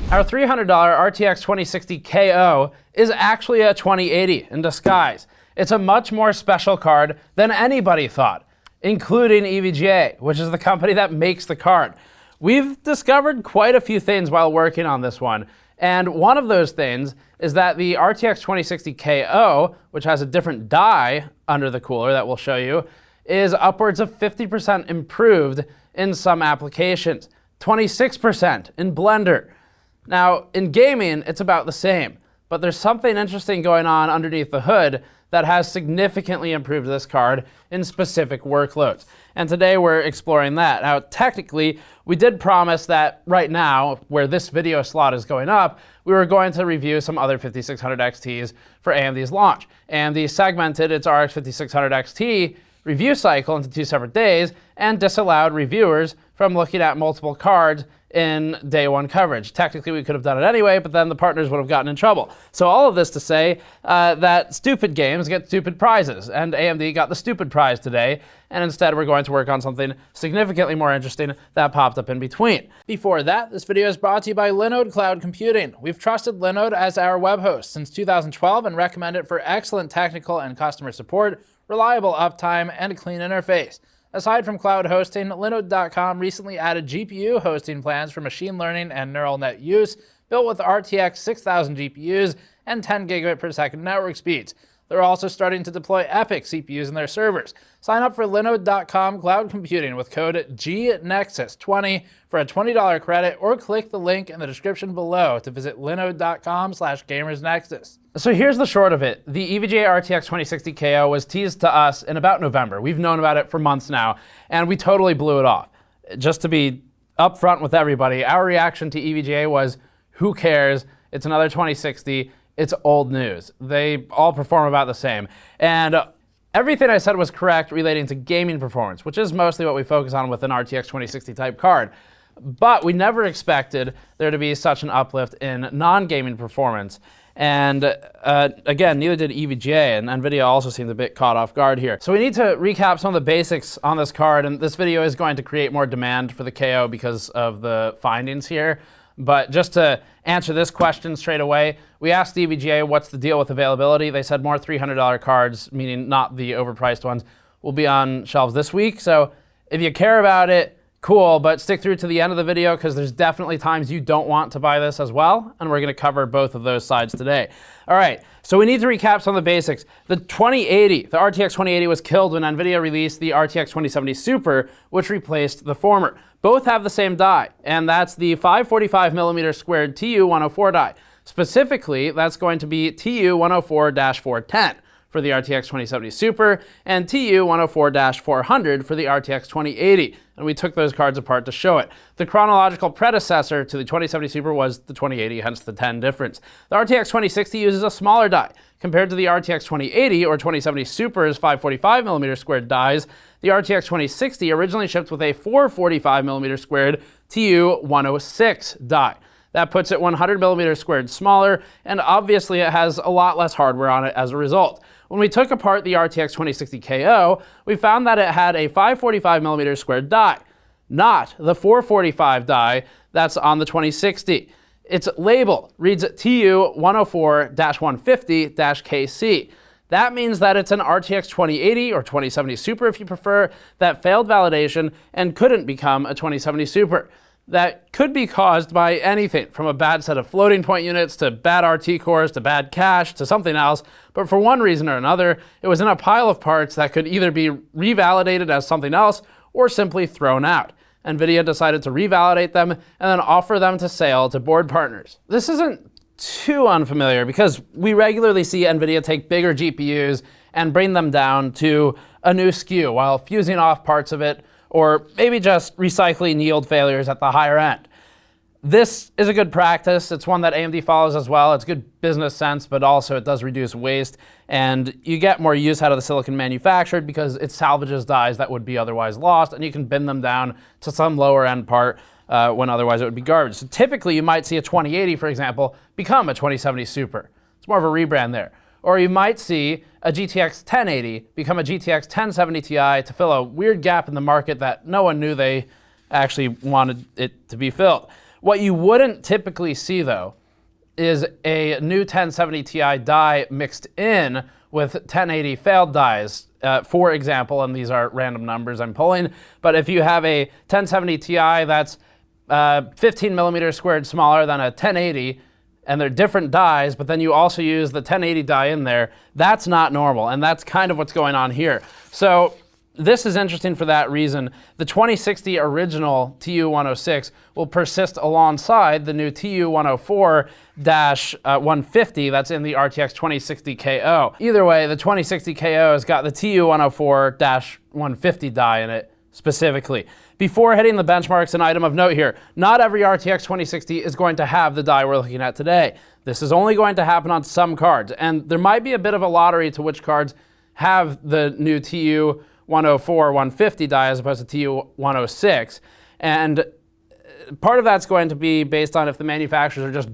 Our $300 RTX 2060 KO is actually a 2080 in disguise. It's a much more special card than anybody thought, including EVGA, which is the company that makes the card. We've discovered quite a few things while working on this one, and one of those things is that the RTX 2060 KO, which has a different die under the cooler that we'll show you, is upwards of 50% improved in some applications, 26% in Blender. Now, in gaming, it's about the same, but there's something interesting going on underneath the hood that has significantly improved this card in specific workloads. And today we're exploring that. Now, technically, we did promise that right now, where this video slot is going up, we were going to review some other 5600 XTs for AMD's launch. AMD segmented its RX 5600 XT review cycle into 2 separate days and disallowed reviewers from looking at multiple cards in day one coverage. Technically, we could have done it anyway, but then the partners would have gotten in trouble. So all of this to say that stupid games get stupid prizes, and AMD got the stupid prize today, and instead we're going to work on something significantly more interesting that popped up in between. Before that, this video is brought to you by Linode Cloud Computing. We've trusted Linode as our web host since 2012 and recommend it for excellent technical and customer support, reliable uptime, and a clean interface. Aside from cloud hosting, Linode.com recently added GPU hosting plans for machine learning and neural net use, built with RTX 6000 GPUs and 10 gigabit per second network speeds. They're also starting to deploy EPYC CPUs in their servers. Sign up for Linode.com Cloud Computing with code GNEXUS20 for a $20 credit, or click the link in the description below to visit linode.com/gamersnexus. So here's the short of it. The EVGA RTX 2060 KO was teased to us in about November. We've known about it for months now, and we totally blew it off. Just to be upfront with everybody, our reaction to EVGA was, who cares? It's another 2060. It's old news. They all perform about the same. And everything I said was correct relating to gaming performance, which is mostly what we focus on with an RTX 2060 type card. But we never expected there to be such an uplift in non-gaming performance. And again, neither did EVGA, and NVIDIA also seemed a bit caught off guard here. So we need to recap some of the basics on this card, and this video is going to create more demand for the KO because of the findings here. But just to answer this question straight away, we asked EVGA what's the deal with availability. They said more $300 cards, meaning not the overpriced ones, will be on shelves this week. So if you care about it, cool, but stick through to the end of the video because there's definitely times you don't want to buy this as well, and we're going to cover both of those sides today. All right, so we need to recap some of the basics. The RTX 2080 was killed when NVIDIA released the RTX 2070 Super, which replaced the former. Both have the same die, and that's the 545mm squared TU-104 die. Specifically, that's going to be TU-104-410 for the RTX 2070 Super, and TU-104-400 for the RTX 2080. And we took those cards apart to show it. The chronological predecessor to the 2070 Super was the 2080, hence the 10 difference. The RTX 2060 uses a smaller die. Compared to the RTX 2080 or 2070 Super's 545mm squared dies, the RTX 2060 originally shipped with a 445mm squared TU-106 die. That puts it 100mm squared smaller, and obviously it has a lot less hardware on it as a result. When we took apart the RTX 2060 KO, we found that it had a 545mm squared die, not the 445 die that's on the 2060. Its label reads TU-104-150-KC. That means that it's an RTX 2080 or 2070 Super, if you prefer, that failed validation and couldn't become a 2070 Super. That could be caused by anything from a bad set of floating point units to bad RT cores to bad cache to something else, but for one reason or another, it was in a pile of parts that could either be revalidated as something else or simply thrown out. NVIDIA decided to revalidate them and then offer them to sale to board partners. This isn't too unfamiliar because we regularly see NVIDIA take bigger GPUs and bring them down to a new SKU while fusing off parts of it, or maybe just recycling yield failures at the higher end. This is a good practice. It's one that AMD follows as well. It's good business sense, but also it does reduce waste, and you get more use out of the silicon manufactured because it salvages dies that would be otherwise lost, and you can bin them down to some lower end part when otherwise it would be garbage. So typically you might see a 2080, for example, become a 2070 Super. It's more of a rebrand there. Or you might see a GTX 1080 become a GTX 1070 Ti to fill a weird gap in the market that no one knew they actually wanted it to be filled. What you wouldn't typically see, though, is a new 1070 Ti die mixed in with 1080 failed dies. For example, and these are random numbers I'm pulling, but if you have a 1070 Ti that's 15 millimeters squared smaller than a 1080, and they're different dies, but then you also use the 1080 die in there, that's not normal, and that's kind of what's going on here. So this is interesting for that reason. The 2060 original TU-106 will persist alongside the new TU-104-150 that's in the RTX 2060 KO. Either way, the 2060 KO has got the TU-104-150 die in it specifically. Before hitting the benchmarks, an item of note here. Not every RTX 2060 is going to have the die we're looking at today. This is only going to happen on some cards, and there might be a bit of a lottery to which cards have the new TU-104-150 die as opposed to TU-106. And part of that's going to be based on if the manufacturers are just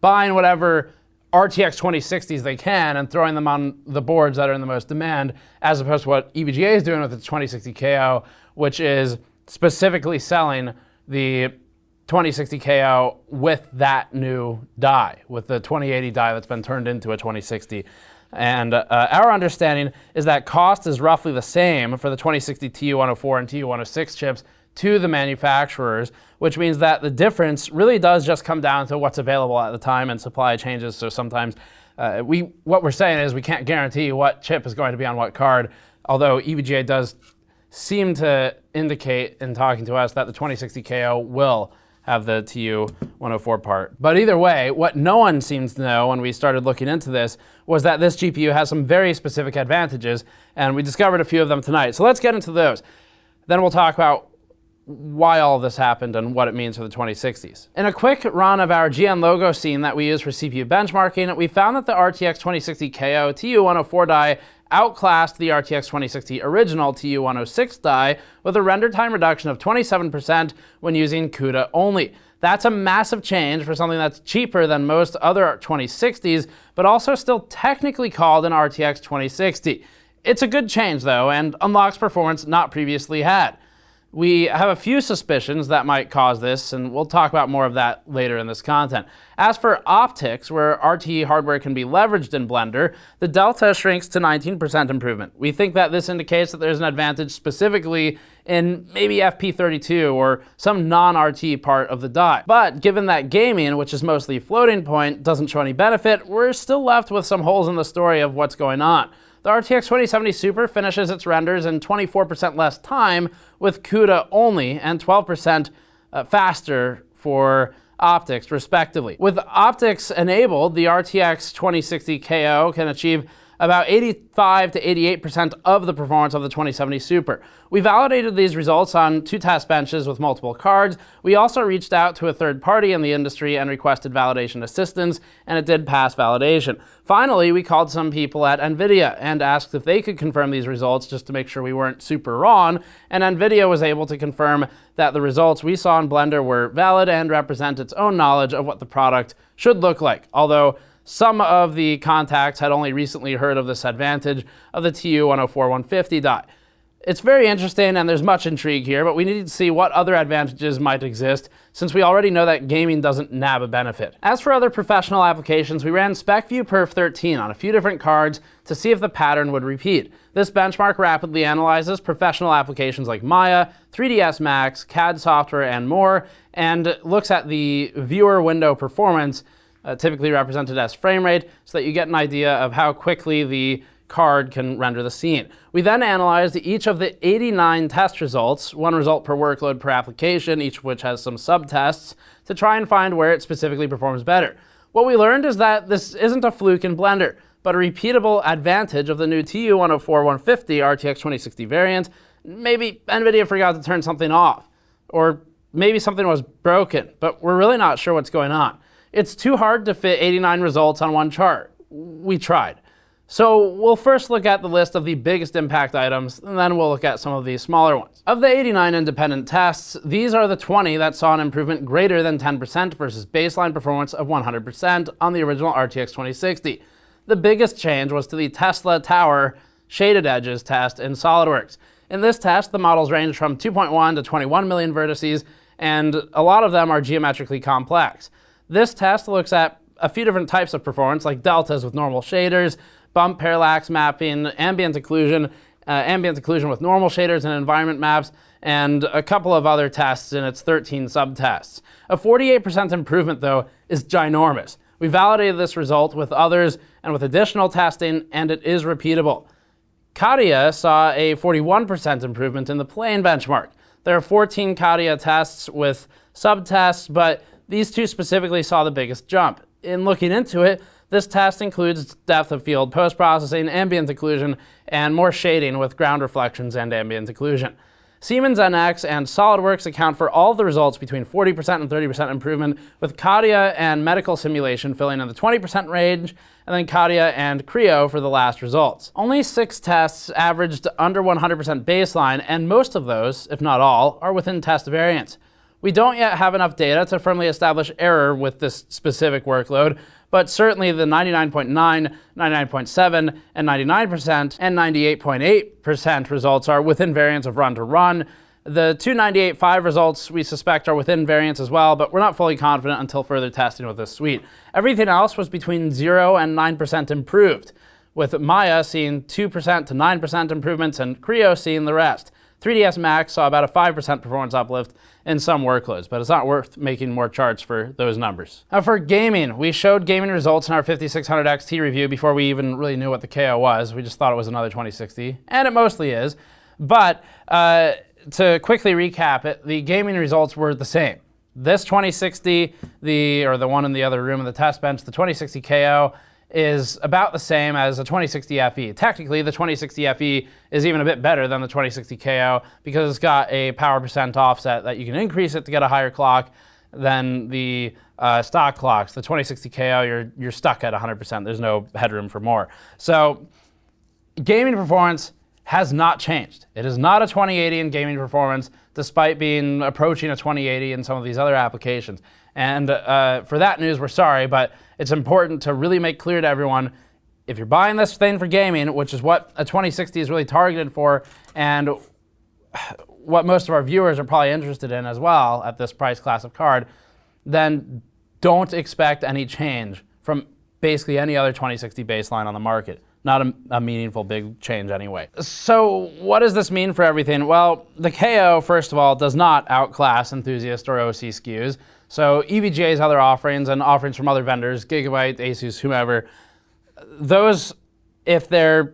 buying whatever RTX 2060s they can and throwing them on the boards that are in the most demand, as opposed to what EVGA is doing with its 2060 KO, which is specifically selling the 2060 KO with that new die, with the 2080 die that's been turned into a 2060. And our understanding is that cost is roughly the same for the 2060 TU-104 and TU-106 chips to the manufacturers, which means that the difference really does just come down to what's available at the time, and supply changes. So sometimes what we're saying is we can't guarantee what chip is going to be on what card, although EVGA does seem to indicate in talking to us that the 2060 KO will have the TU-104 part. But either way, what no one seems to know when we started looking into this was that this GPU has some very specific advantages, and we discovered a few of them tonight. So let's get into those. Then we'll talk about why all of this happened and what it means for the 2060s. In a quick run of our GN logo scene that we use for CPU benchmarking, we found that the RTX 2060 KO TU-104 die outclassed the RTX 2060 original TU-106 die with a render time reduction of 27% when using CUDA only. That's a massive change for something that's cheaper than most other 2060s, but also still technically called an RTX 2060. It's a good change though, and unlocks performance not previously had. We have a few suspicions that might cause this, and we'll talk about more of that later in this content. As for optics, where RT hardware can be leveraged in Blender, the delta shrinks to 19% improvement. We think that this indicates that there's an advantage specifically in maybe FP32 or some non-RT part of the die. But given that gaming, which is mostly floating point, doesn't show any benefit, we're still left with some holes in the story of what's going on. The RTX 2070 Super finishes its renders in 24% less time with CUDA only and 12% faster for optics, respectively. With optics enabled, the RTX 2060 KO can achieve about 85 to 88% of the performance of the 2070 Super. We validated these results on 2 test benches with multiple cards. We also reached out to a third party in the industry and requested validation assistance, and it did pass validation. Finally, we called some people at NVIDIA and asked if they could confirm these results just to make sure we weren't super wrong, and NVIDIA was able to confirm that the results we saw in Blender were valid and represent its own knowledge of what the product should look like, although some of the contacts had only recently heard of this advantage of the TU-104-150 die. It's very interesting and there's much intrigue here, but we need to see what other advantages might exist since we already know that gaming doesn't nab a benefit. As for other professional applications, we ran SpecView Perf 13 on a few different cards to see if the pattern would repeat. This benchmark rapidly analyzes professional applications like Maya, 3ds Max, CAD software, and more, and looks at the viewer window performance, typically represented as frame rate, so that you get an idea of how quickly the card can render the scene. We then analyzed each of the 89 test results, one result per workload per application, each of which has some subtests, to try and find where it specifically performs better. What we learned is that this isn't a fluke in Blender, but a repeatable advantage of the new TU-104-150 RTX 2060 variant. Maybe NVIDIA forgot to turn something off, or maybe something was broken, but we're really not sure what's going on. It's too hard to fit 89 results on one chart. We tried. So we'll first look at the list of the biggest impact items, and then we'll look at some of these smaller ones. Of the 89 independent tests, these are the 20 that saw an improvement greater than 10% versus baseline performance of 100% on the original RTX 2060. The biggest change was to the Tesla Tower shaded edges test in SolidWorks. In this test, the models ranged from 2.1 to 21 million vertices, and a lot of them are geometrically complex. This test looks at a few different types of performance, like deltas with normal shaders, bump parallax mapping, ambient occlusion with normal shaders and environment maps, and a couple of other tests in its 13 subtests. A 48% improvement, though, is ginormous. We validated this result with others and with additional testing, and it is repeatable. CATIA saw a 41% improvement in the plane benchmark. There are 14 CATIA tests with subtests, but these two specifically saw the biggest jump. In looking into it, this test includes depth of field post-processing, ambient occlusion, and more shading with ground reflections and ambient occlusion. Siemens NX and SolidWorks account for all the results between 40% and 30% improvement, with CATIA and medical simulation filling in the 20% range, and then CATIA and Creo for the last results. Only 6 tests averaged under 100% baseline, and most of those, if not all, are within test variance. We don't yet have enough data to firmly establish error with this specific workload, but certainly the 99.9, 99.7, and 99% and 98.8% results are within variance of run to run. The 298.5 results we suspect are within variance as well, but we're not fully confident until further testing with this suite. Everything else was between 0 and 9% improved, with Maya seeing 2% to 9% improvements and Creo seeing the rest. 3ds Max saw about a 5% performance uplift in some workloads, but it's not worth making more charts for those numbers. Now for gaming, we showed gaming results in our 5600 XT review before we even really knew what the KO was. We just thought it was another 2060, and it mostly is. But to quickly recap it, the gaming results were the same. This 2060, the one in the other room in the test bench, the 2060 KO, is about the same as the 2060 FE. Technically, the 2060 FE is even a bit better than the 2060 KO because it's got a power percent offset that you can increase it to get a higher clock than the stock clocks. The 2060 KO, you're stuck at 100%. There's no headroom for more. So gaming performance has not changed. It is not a 2080 in gaming performance, despite being approaching a 2080 in some of these other applications. And for that news, we're sorry, but it's important to really make clear to everyone, if you're buying this thing for gaming, which is what a 2060 is really targeted for, and what most of our viewers are probably interested in as well at this price class of card, then don't expect any change from basically any other 2060 baseline on the market. Not a meaningful big change anyway. So what does this mean for everything? Well, the KO, first of all, does not outclass enthusiast or OC SKUs. So EVGA's other offerings and offerings from other vendors, Gigabyte, Asus, whomever, those, if they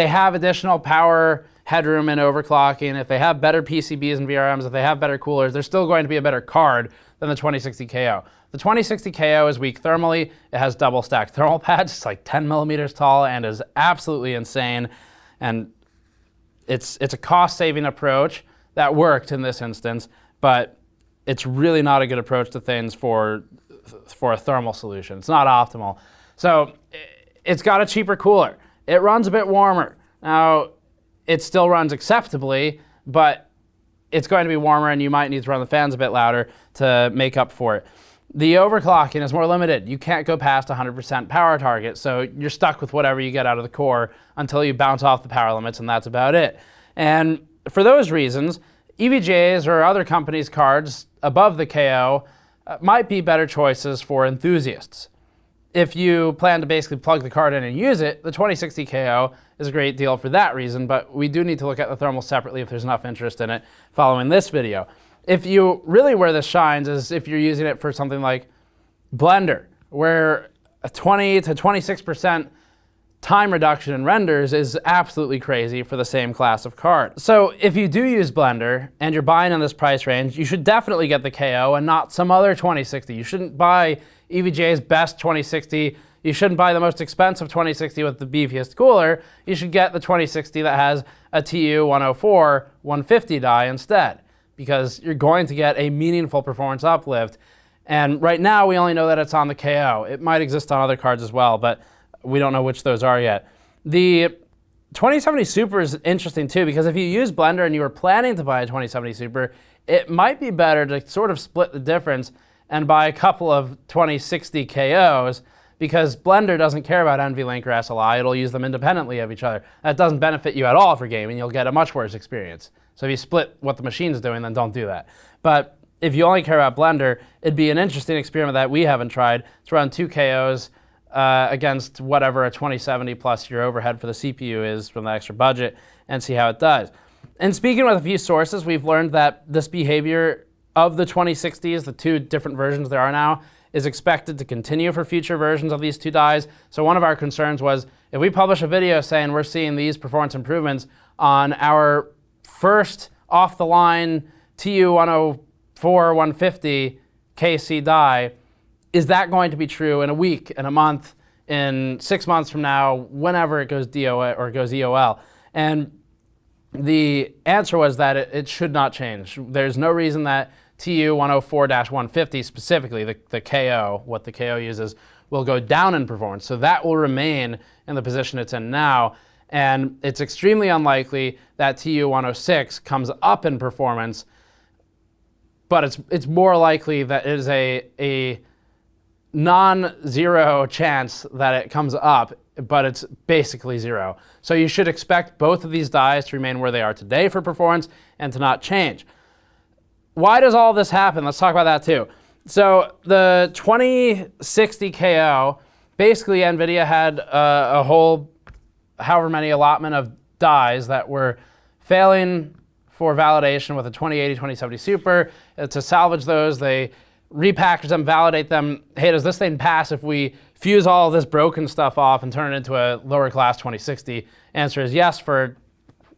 have additional power, headroom, and overclocking, if they have better PCBs and VRMs, if they have better coolers, they're still going to be a better card than the 2060 KO. The 2060 KO is weak thermally. It has double stacked thermal pads. It's like 10 millimeters tall and is absolutely insane. And it's a cost-saving approach that worked in this instance, but it's really not a good approach to things for a thermal solution. It's not optimal. So it's got a cheaper cooler. It runs a bit warmer. Now, it still runs acceptably, but it's going to be warmer and you might need to run the fans a bit louder to make up for it. The overclocking is more limited. You can't go past 100% power target, so you're stuck with whatever you get out of the core until you bounce off the power limits, and that's about it. And for those reasons, EVGA's or other companies' cards above the KO might be better choices for enthusiasts. If you plan to basically plug the card in and use it, the 2060 KO is a great deal for that reason, but we do need to look at the thermal separately if there's enough interest in it following this video. If you really where this shines is if you're using it for something like Blender, where a 20 to 26% time reduction in renders is absolutely crazy for the same class of card. So if you do use Blender and you're buying in this price range, you should definitely get the KO and not some other 2060. You shouldn't buy EVGA's best 2060. You shouldn't buy the most expensive 2060 with the beefiest cooler. You should get the 2060 that has a TU-104 150 die instead, because you're going to get a meaningful performance uplift. And right now, we only know that it's on the KO. It might exist on other cards as well, but we don't know which those are yet. The 2070 Super is interesting too, because if you use Blender and you were planning to buy a 2070 Super, it might be better to sort of split the difference and buy a couple of 2060 KOs, because Blender doesn't care about NVLink or SLI. It'll use them independently of each other. That doesn't benefit you at all for gaming. You'll get a much worse experience. So if you split what the machine's doing, then don't do that. But if you only care about Blender, it'd be an interesting experiment that we haven't tried to run 2 KOs against whatever a 2070 plus your overhead for the CPU is from the extra budget and see how it does. And speaking with a few sources, we've learned that this behavior of the 2060s, the 2 different versions there are now, is expected to continue for future versions of these 2 dies. So one of our concerns was, if we publish a video saying we're seeing these performance improvements on our first off-the-line TU-104-150 KC die, is that going to be true in a week, in a month, in 6 months from now, whenever it goes DOA or goes EOL? And the answer was that it should not change. There's no reason that TU-104-150 specifically, the KO, what the KO uses, will go down in performance. So that will remain in the position it's in now. And it's extremely unlikely that TU-106 comes up in performance, but it's more likely that it is a non-zero chance that it comes up, but it's basically 0. So you should expect both of these dies to remain where they are today for performance and to not change. Why does all this happen? Let's talk about that too. So the 2060 KO, basically NVIDIA had a whole however many allotment of dies that were failing for validation with a 2080, 2070 Super. To salvage those, they repackage them, validate them. Hey, does this thing pass if we fuse all of this broken stuff off and turn it into a lower class 2060? Answer is yes for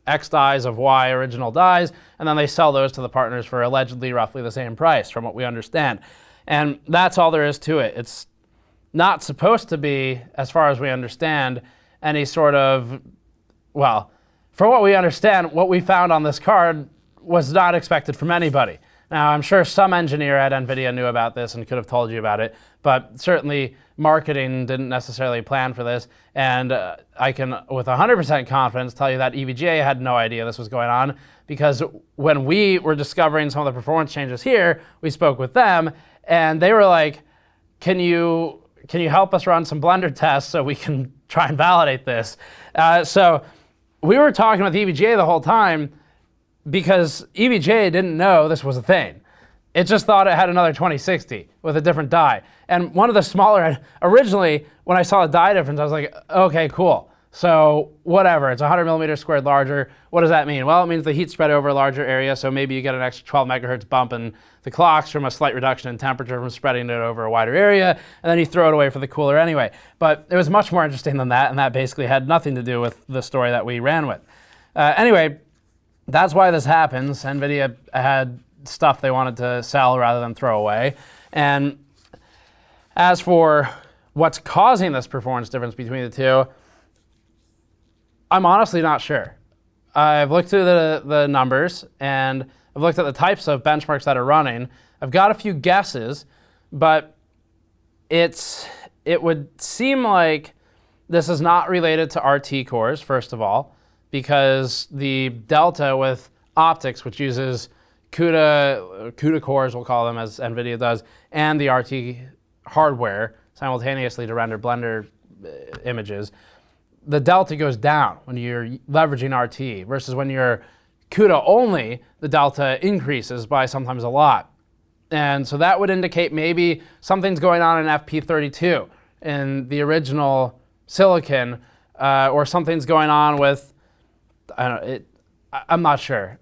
X dies of Y original dies, and then they sell those to the partners for allegedly roughly the same price from what we understand. And that's all there is to it. It's not supposed to be, as far as we understand, any sort of, well, for what we understand, what we found on this card was not expected from anybody. Now, I'm sure some engineer at NVIDIA knew about this and could have told you about it, but certainly marketing didn't necessarily plan for this. And I can, with 100% confidence, tell you that EVGA had no idea this was going on, because when we were discovering some of the performance changes here, we spoke with them, and they were like, can you help us run some Blender tests so we can try and validate this? So we were talking with EVGA the whole time, because EVGA didn't know this was a thing. It just thought it had another 2060 with a different die. And one of the smaller, originally, when I saw the die difference, I was like, okay, cool. So whatever, it's 100 millimeters squared larger. What does that mean? Well, it means the heat spread over a larger area, so maybe you get an extra 12 megahertz bump in the clocks from a slight reduction in temperature from spreading it over a wider area, and then you throw it away for the cooler anyway. But it was much more interesting than that, and that basically had nothing to do with the story that we ran with. Anyway, that's why this happens. NVIDIA had stuff they wanted to sell rather than throw away. And as for what's causing this performance difference between the two, I'm honestly not sure. I've looked through the numbers, and I've looked at the types of benchmarks that are running. I've got a few guesses, but it would seem like this is not related to RT cores, first of all, because the delta with optics, which uses CUDA cores, we'll call them, as NVIDIA does, and the RT hardware simultaneously to render Blender images, the delta goes down when you're leveraging RT, versus when you're CUDA only, the delta increases by sometimes a lot. And so that would indicate maybe something's going on in FP32 in the original silicon, or something's going on with, I'm not sure.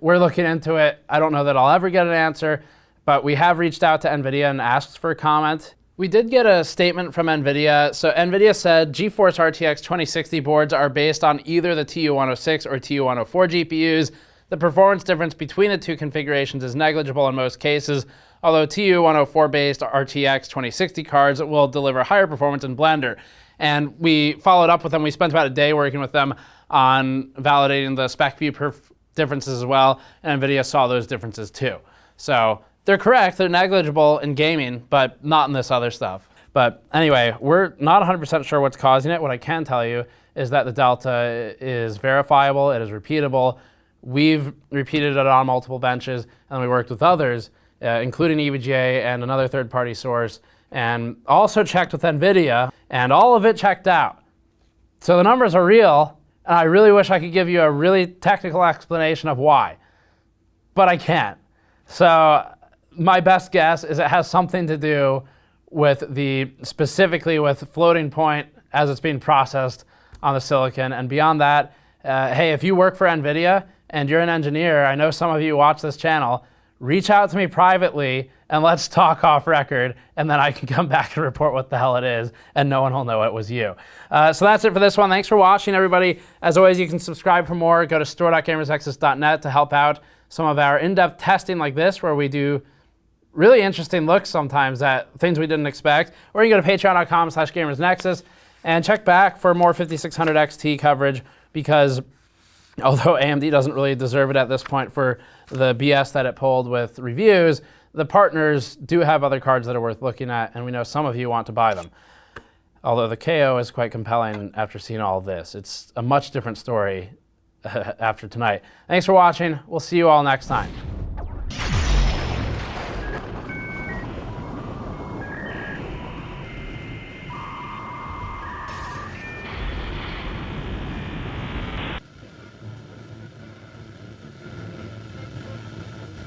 We're looking into it. I don't know that I'll ever get an answer, but we have reached out to NVIDIA and asked for a comment. We did get a statement from NVIDIA. So NVIDIA said GeForce RTX 2060 boards are based on either the TU-106 or TU-104 GPUs. The performance difference between the two configurations is negligible in most cases, although TU-104 based RTX 2060 cards will deliver higher performance in Blender. And we followed up with them. We spent about a day working with them on validating the spec view differences as well, and NVIDIA saw those differences too. So they're correct, they're negligible in gaming, but not in this other stuff. But anyway, we're not 100% sure what's causing it. What I can tell you is that the delta is verifiable, it is repeatable. We've repeated it on multiple benches, and we worked with others, including EVGA and another third-party source, and also checked with NVIDIA, and all of it checked out. So the numbers are real, and I really wish I could give you a really technical explanation of why, but I can't. So my best guess is it has something to do with specifically with floating point as it's being processed on the silicon. And beyond that, hey, if you work for NVIDIA and you're an engineer, I know some of you watch this channel, reach out to me privately and let's talk off record, and then I can come back and report what the hell it is, and no one will know it was you. So that's it for this one. Thanks for watching, everybody. As always, you can subscribe for more. Go to store.gamersnexus.net to help out some of our in-depth testing like this, where we do really interesting looks sometimes at things we didn't expect. Or you can go to patreon.com/gamersnexus and check back for more 5600 XT coverage, because although AMD doesn't really deserve it at this point for the BS that it pulled with reviews, the partners do have other cards that are worth looking at, and we know some of you want to buy them. Although the KO is quite compelling after seeing all of this. It's a much different story after tonight. Thanks for watching. We'll see you all next time.